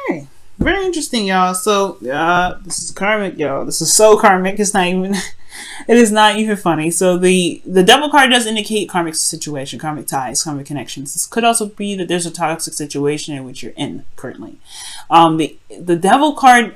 Okay. Very interesting, y'all. So, this is karmic, y'all. This is so karmic. It's not even. It is not even funny. So the devil card does indicate karmic situation, karmic ties, karmic connections. This could also be that there's a toxic situation in which you're in currently. The devil card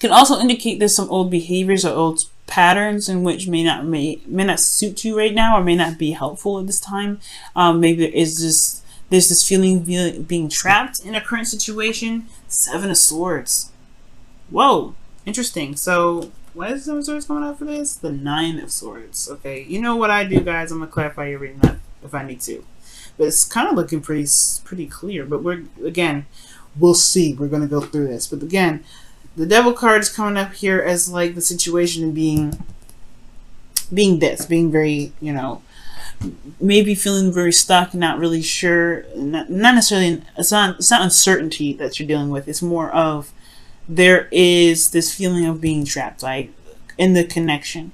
can also indicate there's some old behaviors or old patterns in which may not suit you right now or may not be helpful at this time. Maybe there's this feeling of being trapped in a current situation. 7 of Swords. Whoa, interesting. So why is 7 of Swords coming out for this? The 9 of Swords. Okay, you know what I do, guys? I'm gonna clarify your reading that if I need to, but it's kind of looking pretty clear. But we'll see. We're gonna go through this. But again, the devil card is coming up here as like the situation being very, maybe feeling very stuck, not really sure, not necessarily, it's not uncertainty that you're dealing with. It's more of there is this feeling of being trapped, like in the connection,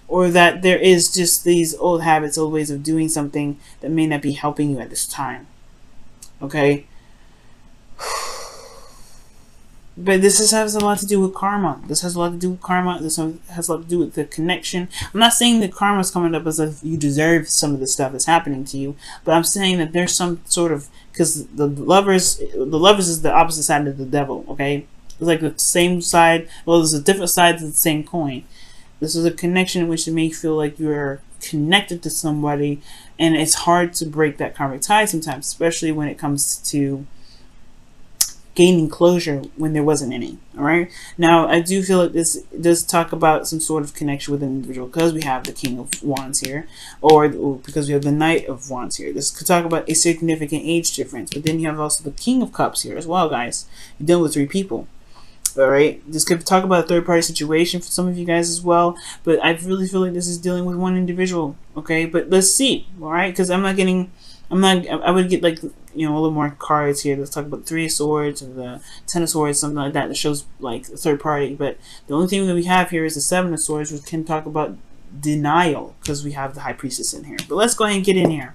or that there is just these old habits, old ways of doing something that may not be helping you at this time. Okay. But this has a lot to do with karma. This has a lot to do with karma. This has a lot to do with the connection. I'm not saying that karma is coming up as if you deserve some of the stuff that's happening to you, but I'm saying that there's some sort of, because the lovers is the opposite side of the devil. Okay, it's like the same side. Well, there's a different side to the same coin. This is a connection in which it may feel like you're connected to somebody, and it's hard to break that karmic tie sometimes, especially when it comes to gaining closure when there wasn't any. All right, now I do feel like this does talk about some sort of connection with an individual, because we have the King of Wands here, or because we have the Knight of Wands here. This could talk about a significant age difference, but then you have also the King of Cups here as well, guys. You're dealing with 3 people. All right, this could talk about a third-party situation for some of you guys as well, but I really feel like this is dealing with one individual. Okay, but let's see. All right, because I would get like, a little more cards here. Let's talk about 3 of Swords or the 10 of Swords, something like that shows like a third party. But the only thing that we have here is the 7 of Swords, which can talk about denial, because we have the High Priestess in here. But let's go ahead and get in here.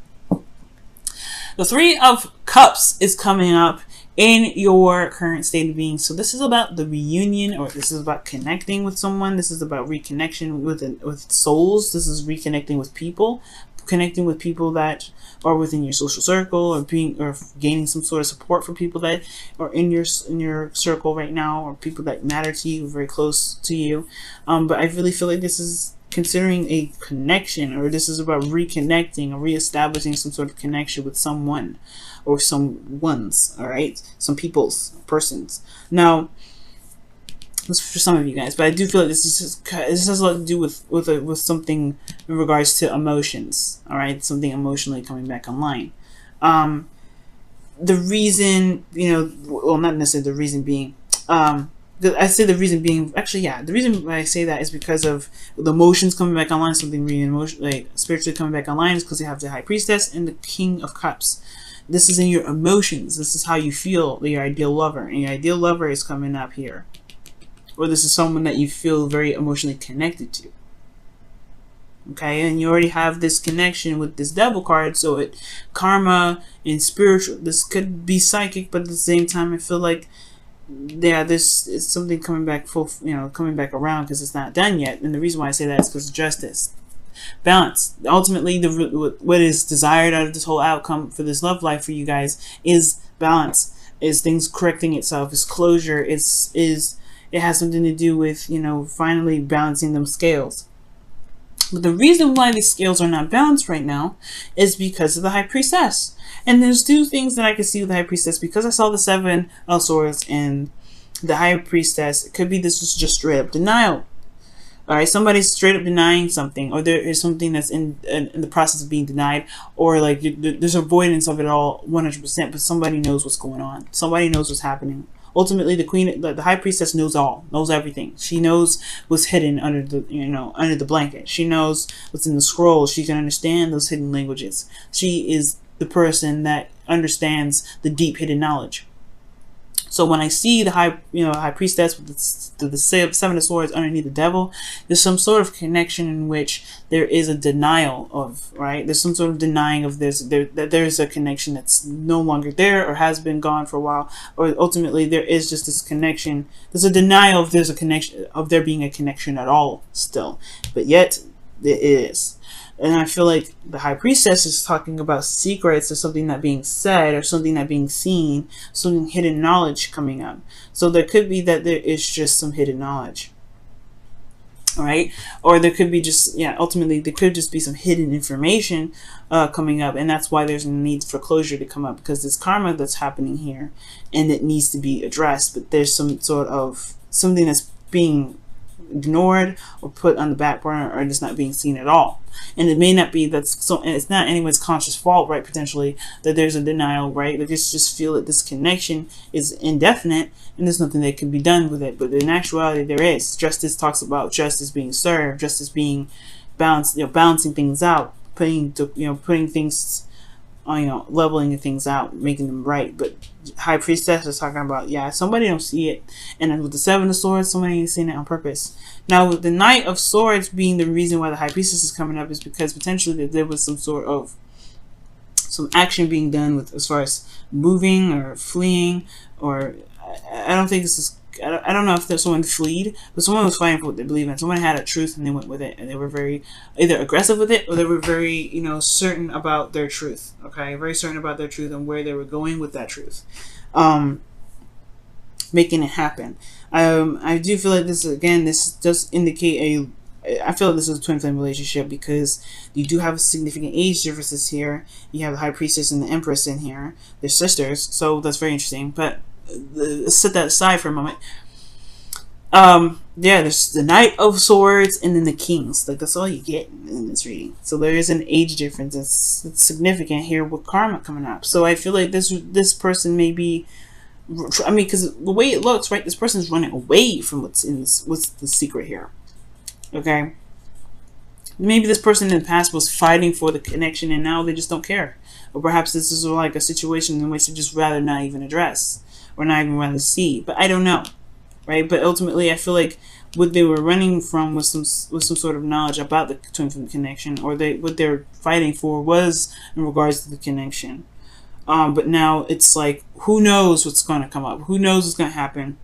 The 3 of Cups is coming up in your current state of being. So this is about the reunion, or this is about connecting with someone. This is about reconnection with souls. This is reconnecting with people, connecting with people that are within your social circle, or gaining some sort of support for people that are in your circle right now, or people that matter to you, very close to you. But I really feel like this is considering a connection, or this is about reconnecting or reestablishing some sort of connection with someone or some ones. All right, some persons. Now, this is for some of you guys, but I do feel like this has a lot to do with something in regards to emotions. All right, something emotionally coming back online. The reason, well, not necessarily the reason being, I say the reason being, actually, yeah, the reason why I say that is because of the emotions coming back online. Something really like spiritually coming back online is because you have the High Priestess and the King of Cups. This is in your emotions. This is how you feel, your ideal lover, and your ideal lover is coming up here. Or this is someone that you feel very emotionally connected to. Okay, and you already have this connection with this devil card, so karma and spiritual, this could be psychic, but at the same time I feel like, yeah, this is something coming back coming back around, because it's not done yet. And the reason why I say that is because of justice. Balance. Ultimately, what is desired out of this whole outcome for this love life for you guys is balance, is things correcting itself, is closure, it has something to do with, finally balancing them scales. But the reason why these scales are not balanced right now is because of the High Priestess. And there's 2 things that I can see with the High Priestess, because I saw the 7 of Swords and the High Priestess. It could be this was just straight up denial. All right, somebody's straight up denying something, or there is something that's in the process of being denied, or like there's avoidance of it all 100%, but somebody knows what's going on. Somebody knows what's happening. Ultimately, the High Priestess knows everything. She knows what's hidden under the blanket. She knows what's in the scroll. She can understand those hidden languages. She is the person that understands the deep hidden knowledge. So when I see the high priestess with the seven of swords underneath the devil, there's some sort of connection in which there is a denial of, right? There's some sort of denying of that there's a connection that's no longer there or has been gone for a while, or ultimately there is just this connection. There's a denial of there's a connection, of there being a connection at all still, but yet there is. And I feel like the high priestess is talking about secrets or something not being said or something not being seen, some hidden knowledge coming up. So there could be that there is just some hidden knowledge. All right. Or there could be just, ultimately there could just be some hidden information coming up. And that's why there's a need for closure to come up, because there's karma that's happening here and it needs to be addressed. But there's some sort of something that's being ignored or put on the back burner, or just not being seen at all. And it may not be that's so, and it's not anyone's conscious fault, right? Potentially that there's a denial, right? They just feel that this connection is indefinite and there's nothing that can be done with it. But in actuality, there is. Justice talks about justice being served, justice being balanced, balancing things out, putting things, leveling things out, making them right. But high priestess is talking about, somebody don't see it. And then with the seven of swords, somebody ain't seeing it on purpose. Now with the knight of swords being the reason why the high priestess is coming up, is because potentially there was some sort of action being done with, as far as moving or fleeing, or I don't think this is, I don't know if there's someone fleed, but someone was fighting for what they believe in. Someone had a truth and they went with it, and they were very either aggressive with it, or they were very, certain about their truth. Okay, very certain about their truth and where they were going with that truth, making it happen. I do feel like this does indicate I feel like this is a twin flame relationship, because you do have significant age differences here. You have the high priestess and the empress in here. They're sisters, so that's very interesting. But let's set that aside for a moment. There's the knight of swords and then the kings. Like, that's all you get in this reading. So there is an age difference. It's significant here with karma coming up. So I feel like this person may be, because the way it looks, right, this person's running away from what's the secret here. Okay, maybe this person in the past was fighting for the connection and now they just don't care. Or perhaps this is like a situation in which they just rather not even address, or not even rather see. But I don't know, right? But ultimately I feel like what they were running from was some sort of knowledge about the twin flame connection, or what they're fighting for was in regards to the connection. But now it's like, who knows what's going to come up? Who knows what's going to happen?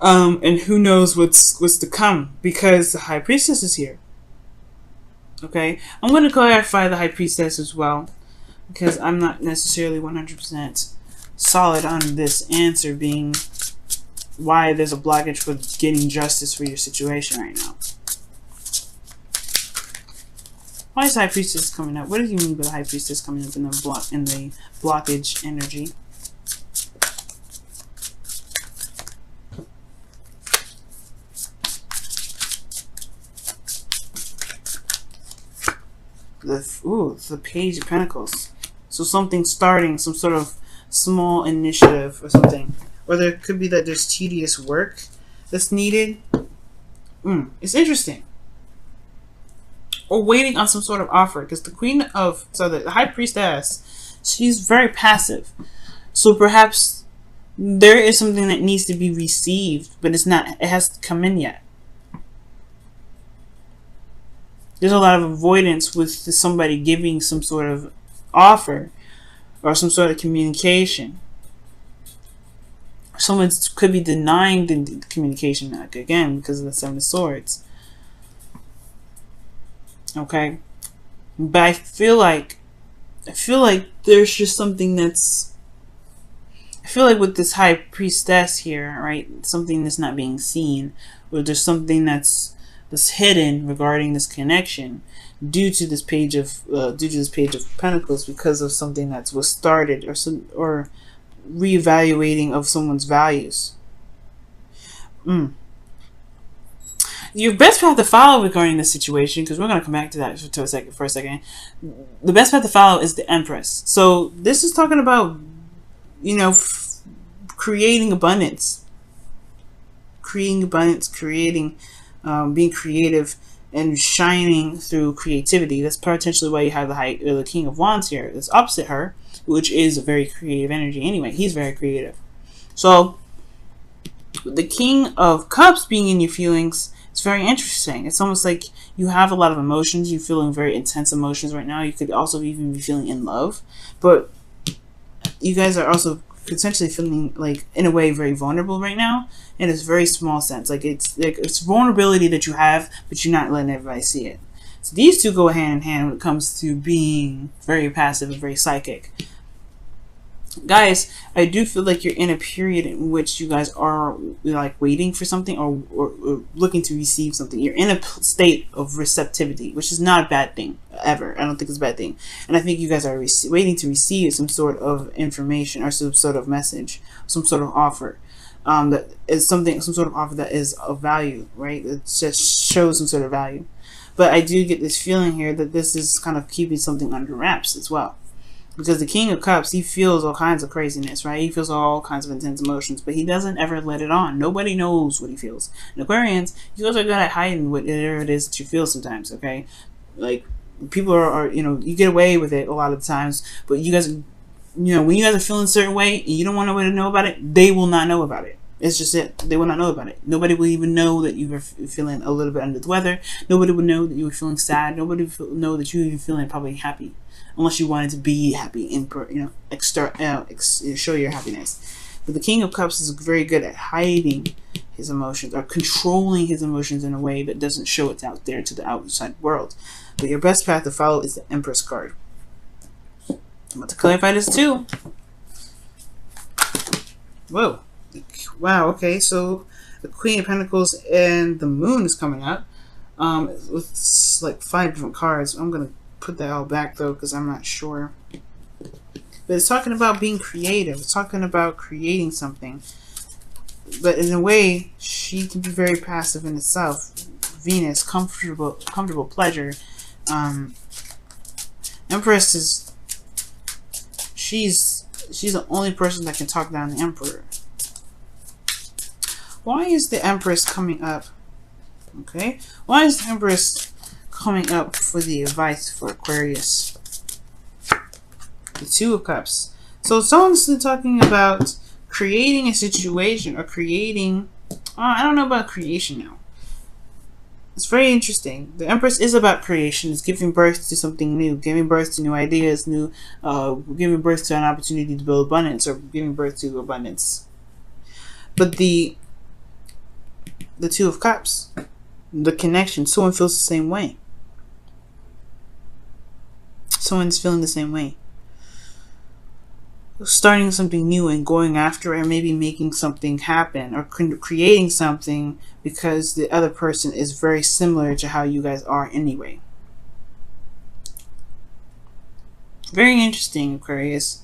And who knows what's to come, because the high priestess is here. Okay, I'm going to clarify the high priestess as well, because I'm not necessarily 100% solid on this answer being why there's a blockage for getting justice for your situation right now. Why is high priestess coming up? What do you mean by the high priestess coming up in the blockage energy? The Page of Pentacles. So something starting, some sort of small initiative or something. Or there could be that there's tedious work that's needed. It's interesting. Or waiting on some sort of offer. Because the high priestess, she's very passive. So perhaps there is something that needs to be received, but it hasn't come in yet. There's a lot of avoidance with somebody giving some sort of offer or some sort of communication. Someone could be denying the communication, again, because of the Seven of Swords. Okay, but I feel like there's just something that's, I feel like with this high priestess here, right, something that's not being seen, or there's something that's hidden regarding this connection due to this page of Pentacles, because of something that was started, or reevaluating of someone's values. Your best path to follow regarding this situation, because we're going to come back to that for a second. The best path to follow is the Empress. So this is talking about, creating abundance, being creative and shining through creativity. That's potentially why you have the King of Wands here. That's opposite her, which is a very creative energy anyway. He's very creative. So the King of Cups being in your feelings, it's very interesting. It's almost like you have a lot of emotions. You're feeling very intense emotions right now. You could also even be feeling in love, but you guys are also potentially feeling like, in a way, very vulnerable right now, in a very small sense. Like it's vulnerability that you have, but you're not letting everybody see it. So these two go hand in hand when it comes to being very passive and very psychic. Guys, I do feel like you're in a period in which you guys are like waiting for something, or looking to receive something. You're in a state of receptivity, which is not a bad thing ever. I don't think it's a bad thing. And I think you guys are waiting to receive some sort of information or some sort of message, some sort of offer. That is some sort of offer that is of value, right? It just shows some sort of value. But I do get this feeling here that this is kind of keeping something under wraps as well. Because the King of Cups, he feels all kinds of craziness, right? He feels all kinds of intense emotions, but he doesn't ever let it on. Nobody knows what he feels. And Aquarians, you guys are good at hiding whatever it is that you feel sometimes, okay? Like, people are, you get away with it a lot of times, but you guys, when you guys are feeling a certain way and you don't want nobody to know about it, they will not know about it. It's just it. They will not know about it. Nobody will even know that you were feeling a little bit under the weather. Nobody would know that you were feeling sad. Nobody would know that you were even feeling probably happy, unless you wanted to be happy and show your happiness. But the King of Cups is very good at hiding his emotions, or controlling his emotions in a way that doesn't show it out there to the outside world. But your best path to follow is the Empress card. I'm about to clarify this too. Whoa. Wow, okay, so the Queen of Pentacles and the Moon is coming up with like 5 different cards. I'm going to put that all back though, because I'm not sure. But it's talking about being creative. It's talking about creating something. But in a way, she can be very passive in itself. Venus, comfortable pleasure. Empress is, she's the only person that can talk down the Emperor. Why is the Empress coming up? Okay. Why is the Empress coming up for the advice for Aquarius? The Two of Cups. So someone's talking about creating a situation, or creating... I don't know about creation now. It's very interesting. The Empress is about creation. It's giving birth to something new, giving birth to new ideas, giving birth to an opportunity to build abundance, or giving birth to abundance. But the Two of Cups, the connection, someone feels the same way. Someone's feeling the same way. Starting something new and going after it, or maybe making something happen, or creating something because the other person is very similar to how you guys are anyway. Very interesting, Aquarius.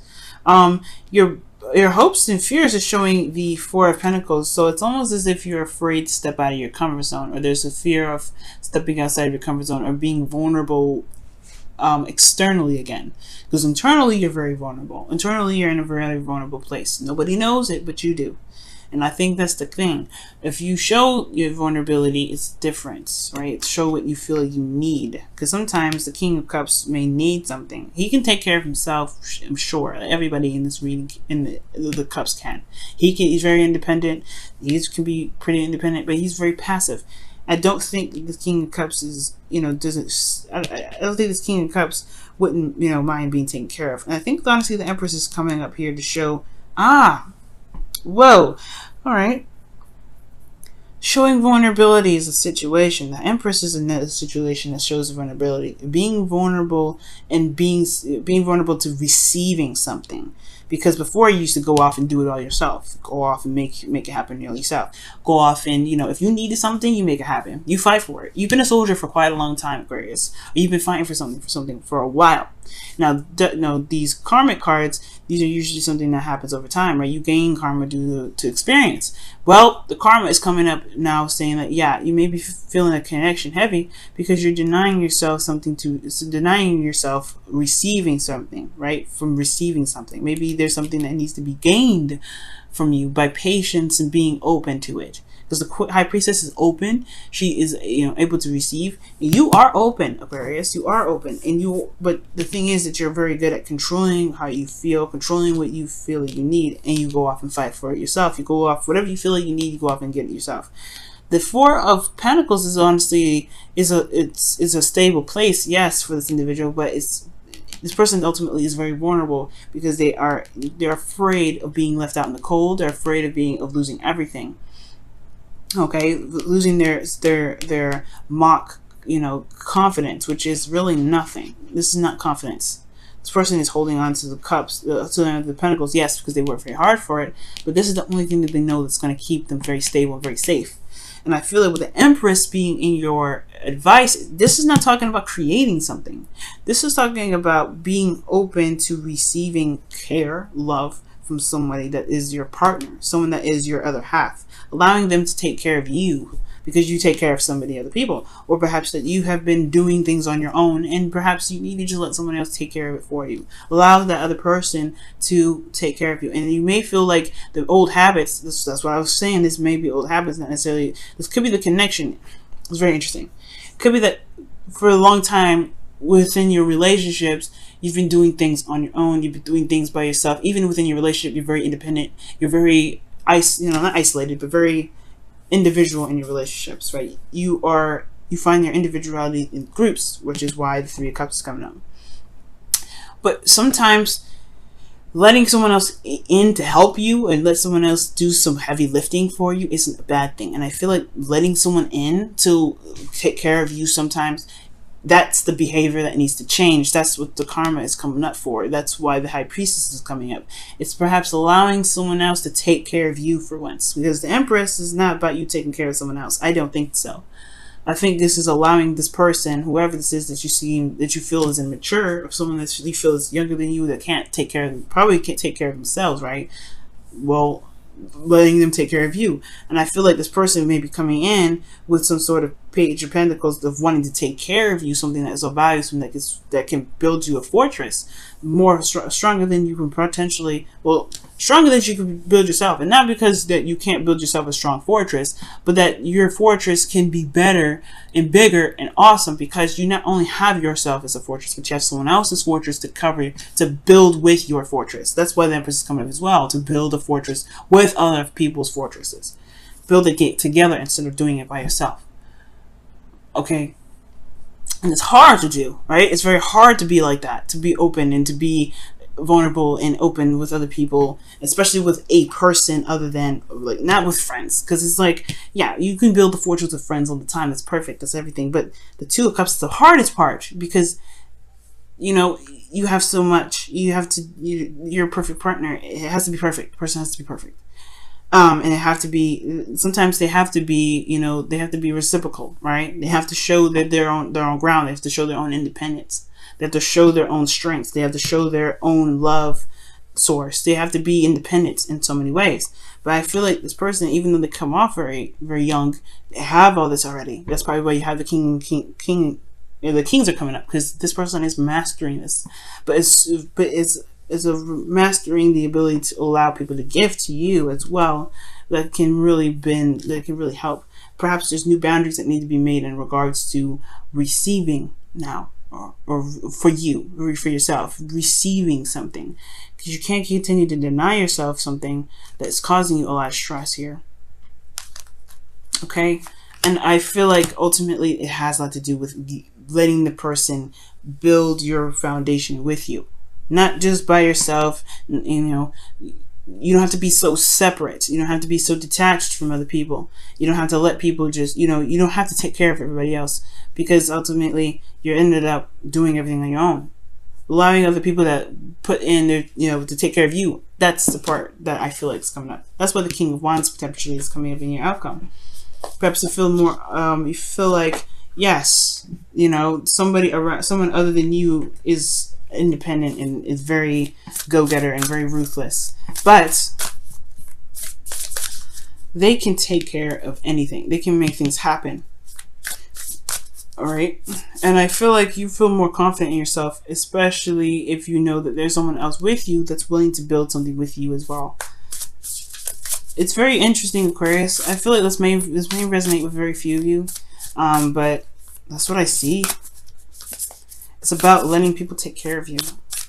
Your hopes and fears are showing the Four of Pentacles, so it's almost as if you're afraid to step out of your comfort zone, or there's a fear of stepping outside of your comfort zone, or being vulnerable externally again. Because internally you're very vulnerable. Internally you're in a very vulnerable place. Nobody knows it, but you do. And I think that's the thing. If you show your vulnerability, it's different, right? Show what you feel you need. Because sometimes the King of Cups may need something. He can take care of himself, I'm sure. Everybody in this reading, in the Cups can. He's very independent. He can be pretty independent, but he's very passive. I don't think the King of Cups is, I don't think this King of Cups wouldn't, mind being taken care of. And I think, honestly, the Empress is coming up here to show, whoa, all right. Showing vulnerability is a situation. The Empress is in a situation that shows vulnerability. Being vulnerable, and being vulnerable to receiving something. Because before you used to go off and do it all yourself. Go off and make it happen yourself. Go off and, if you needed something, you make it happen. You fight for it. You've been a soldier for quite a long time, Aquarius. Or you've been fighting for something for a while. Now, these karmic cards, these are usually something that happens over time, right? You gain karma due to experience. Well, the karma is coming up now saying that, yeah, you may be feeling a connection heavy because you're denying yourself receiving something, right? From receiving something. Maybe there's something that needs to be gained from you by patience and being open to it. because the High Priestess is open. She is, you know, able to receive. You are open, Aquarius. You are open, and but the thing is that you're very good at controlling how you feel, controlling what you feel that you need, and you go off and fight for it yourself. You go off whatever you feel like you need. You go off and get it yourself. The Four of Pentacles is honestly is a stable place, yes, for this individual, but this person ultimately is very vulnerable because they're afraid of being left out in the cold. They're afraid of losing everything. Okay, losing their mock, you know, confidence, which is really nothing. This is not confidence. This person is holding on to the cups, to the pentacles, yes, because they work very hard for it. But this is the only thing that they know that's going to keep them very stable and very safe. And I feel like with the Empress being in your advice, this is not talking about creating something. This is talking about being open to receiving care, love from somebody that is your partner, someone that is your other half, allowing them to take care of you because you take care of somebody, other people, or perhaps that you have been doing things on your own and perhaps you need to just let someone else take care of it for you. Allow that other person to take care of you. And you may feel like the old habits, that's what I was saying, this may be old habits, not necessarily, this could be the connection. It's very interesting. It could be that for a long time within your relationships, you've been doing things on your own, you've been doing things by yourself. Even within your relationship, you're very independent, you're very, not isolated, but very individual in your relationships, right? You find your individuality in groups, which is why the Three of Cups is coming up. But sometimes letting someone else in to help you and let someone else do some heavy lifting for you isn't a bad thing. And I feel like letting someone in to take care of you sometimes, that's the behavior that needs to change. That's what the karma is coming up for. That's why the High Priestess is coming up. It's perhaps allowing someone else to take care of you for once. Because the Empress is not about you taking care of someone else. I don't think so. I think this is allowing this person, whoever this is that you feel is immature, or someone that you feel is younger than you that probably can't take care of themselves, right? Well, letting them take care of you. And I feel like this person may be coming in with some sort of Page of Pentacles of wanting to take care of you, something that is of value, something that can build you a fortress stronger than you can potentially, stronger than you can build yourself. And not because that you can't build yourself a strong fortress, but that your fortress can be better and bigger and awesome because you not only have yourself as a fortress, but you have someone else's fortress to build with your fortress. That's why the Empress is coming up as well, to build a fortress with other people's fortresses. Build it together instead of doing it by yourself. Okay, and it's hard to do, right? It's very hard to be like that, to be open and to be vulnerable and open with other people, especially with a person other than, like, not with friends. Because it's like, yeah, you can build the fortress with friends all the time. That's perfect. That's everything. But the Two of Cups is the hardest part because, you know, you have so much. You have to, you're a perfect partner. It has to be perfect. The person has to be perfect. And it have to be, sometimes they have to be, they have to be reciprocal, right? They have to show that they're on their own ground. They have to show their own independence. They have to show their own strengths. They have to show their own love source. They have to be independent in so many ways. But I feel like this person, even though they come off very, very young, they have all this already. That's probably why you have the king. The kings are coming up because this person is mastering this. But it's a mastering the ability to allow people to give to you as well that can really help. Perhaps there's new boundaries that need to be made in regards to receiving now, or for you, or for yourself, receiving something, because you can't continue to deny yourself something that's causing you a lot of stress here. Okay, and I feel like ultimately it has a lot to do with letting the person build your foundation with you. Not just by yourself, you don't have to be so separate. You don't have to be so detached from other people. You don't have to let people just, you don't have to take care of everybody else because ultimately you ended up doing everything on your own. Allowing other people that put in their, to take care of you. That's the part that I feel like is coming up. That's why the King of Wands potentially is coming up in your outcome. Perhaps you feel more, you feel like, yes, someone other than you is independent and is very go-getter and very ruthless, but they can take care of anything. They can make things happen. All right, and I feel like you feel more confident in yourself, especially if you know that there's someone else with you that's willing to build something with you as well. It's very interesting, Aquarius. I feel like this may resonate with very few of you, but that's what I see. It's about letting people take care of you.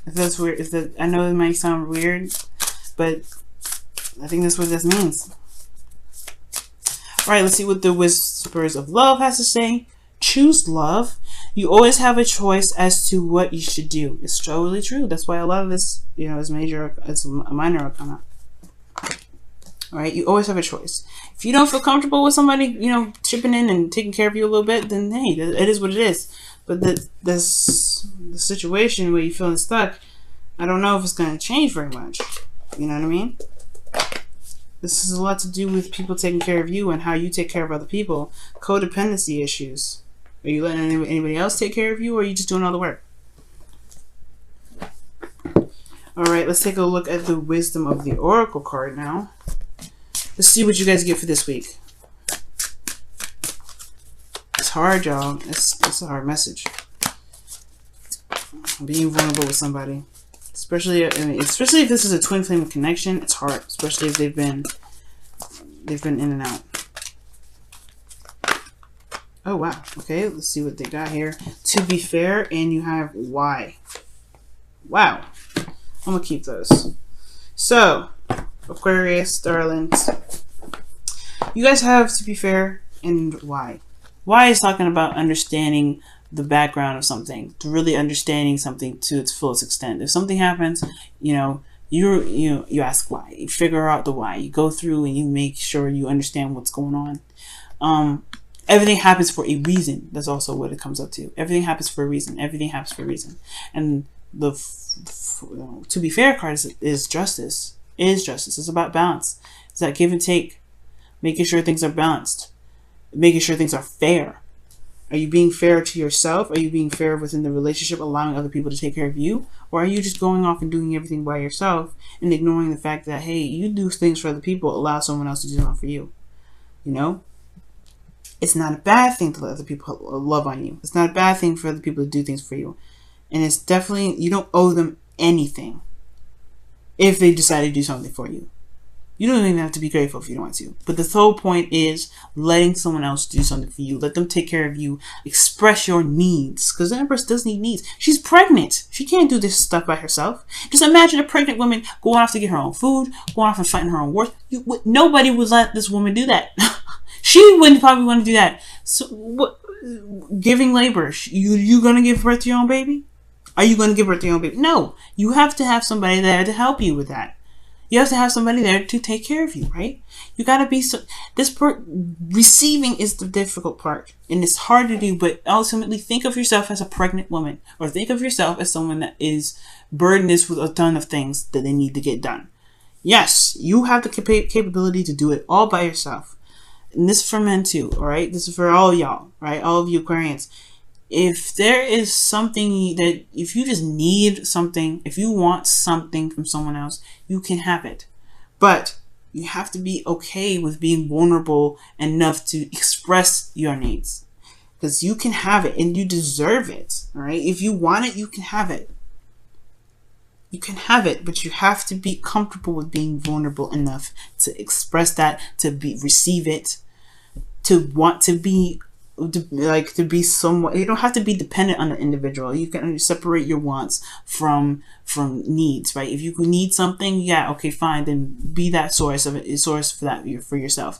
If that's weird, I know it might sound weird, but I think that's what this means. All right, let's see what the Whispers of Love has to say. Choose love. You always have a choice as to what you should do. It's totally true. That's why a lot of this, is major, it's a minor arcana. All right, you always have a choice. If you don't feel comfortable with somebody, chipping in and taking care of you a little bit, then hey, it is what it is. But the situation where you're feeling stuck, I don't know if it's going to change very much. You know what I mean? This has a lot to do with people taking care of you and how you take care of other people. Codependency issues. Are you letting anybody else take care of you, or are you just doing all the work? All right, let's take a look at the Wisdom of the Oracle card now. Let's see what you guys get for this week. It's hard, y'all. It's a hard message. Being vulnerable with somebody. Especially if this is a twin flame connection, it's hard. Especially if they've been in and out. Oh wow. Okay, let's see what they got here. To be fair, and you have why. Wow. I'm gonna keep those. So, Aquarius, darlings, you guys have to be fair and why. Why is talking about understanding the background of something, to really understanding something to its fullest extent. If something happens, you ask why. You figure out the why. You go through and you make sure you understand what's going on. Everything happens for a reason. That's also what it comes up to. Everything happens for a reason. Everything happens for a reason. And the to be fair card is justice. It is justice. It's about balance. It's that give and take. Making sure things are balanced. Making sure things are fair. Are you being fair to yourself? Are you being fair within the relationship, allowing other people to take care of you? Or are you just going off and doing everything by yourself and ignoring the fact that, hey, you do things for other people, allow someone else to do something for you? It's not a bad thing to let other people love on you. It's not a bad thing for other people to do things for you. And it's definitely, you don't owe them anything if they decide to do something for you. You don't even have to be grateful if you don't want to. But the whole point is letting someone else do something for you. Let them take care of you. Express your needs. Because the Empress does need needs. She's pregnant. She can't do this stuff by herself. Just imagine a pregnant woman going off to get her own food, going off and fighting her own wars. Nobody would let this woman do that. She wouldn't probably want to do that. So, giving labor. You going to give birth to your own baby? Are you going to give birth to your own baby? No. You have to have somebody there to help you with that. You have to have somebody there to take care of you, right? You got to be receiving is the difficult part, and it's hard to do, but ultimately think of yourself as a pregnant woman, or think of yourself as someone that is burdened with a ton of things that they need to get done. Yes, you have the capability to do it all by yourself. And this is for men too, all right? This is for all y'all, right? All of you Aquarians. If there is something that, if you just need something, if you want something from someone else, you can have it. But you have to be okay with being vulnerable enough to express your needs. Because you can have it and you deserve it, all right? If you want it, you can have it. You can have it, but you have to be comfortable with being vulnerable enough to express that, to receive it, to want to be somewhat. You don't have to be dependent on the individual. You can separate your wants from needs, right? If you need something, yeah, okay, fine, then be that source for that for yourself.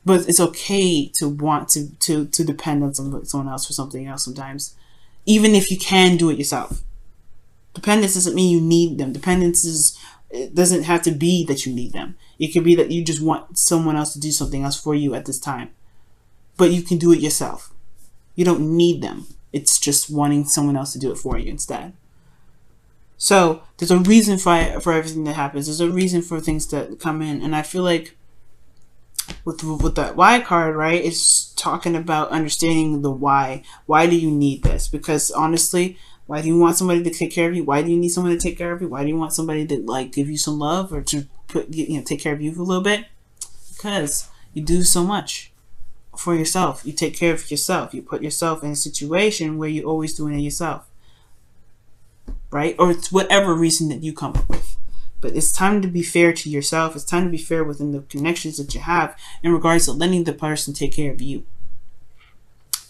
But it's okay to want to depend on someone else for something else sometimes, even if you can do it yourself. Dependence doesn't mean you need them. It doesn't have to be that you need them. It could be that you just want someone else to do something else for you at this time. But you can do it yourself. You don't need them. It's just wanting someone else to do it for you instead. So there's a reason for everything that happens. There's a reason for things that come in. And I feel like with that why card, right, it's talking about understanding the why. Why do you need this? Because honestly, why do you want somebody to take care of you? Why do you need someone to take care of you? Why do you want somebody to give you some love or to take care of you for a little bit? Because you do so much for yourself. You take care of yourself. You put yourself in a situation where you're always doing it yourself, right? Or it's whatever reason that you come up with. But it's time to be fair to yourself. It's time to be fair within the connections that you have in regards to letting the person take care of you.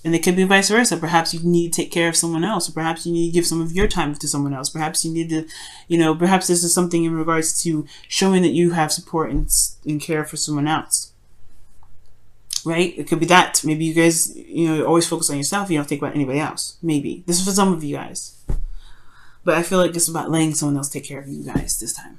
And it could be vice versa. Perhaps you need to take care of someone else. Or perhaps you need to give some of your time to someone else. Perhaps you need to, perhaps this is something in regards to showing that you have support and care for someone else. Right? It could be that. Maybe you guys, always focus on yourself. You don't think about anybody else. Maybe. This is for some of you guys. But I feel like it's about letting someone else take care of you guys this time.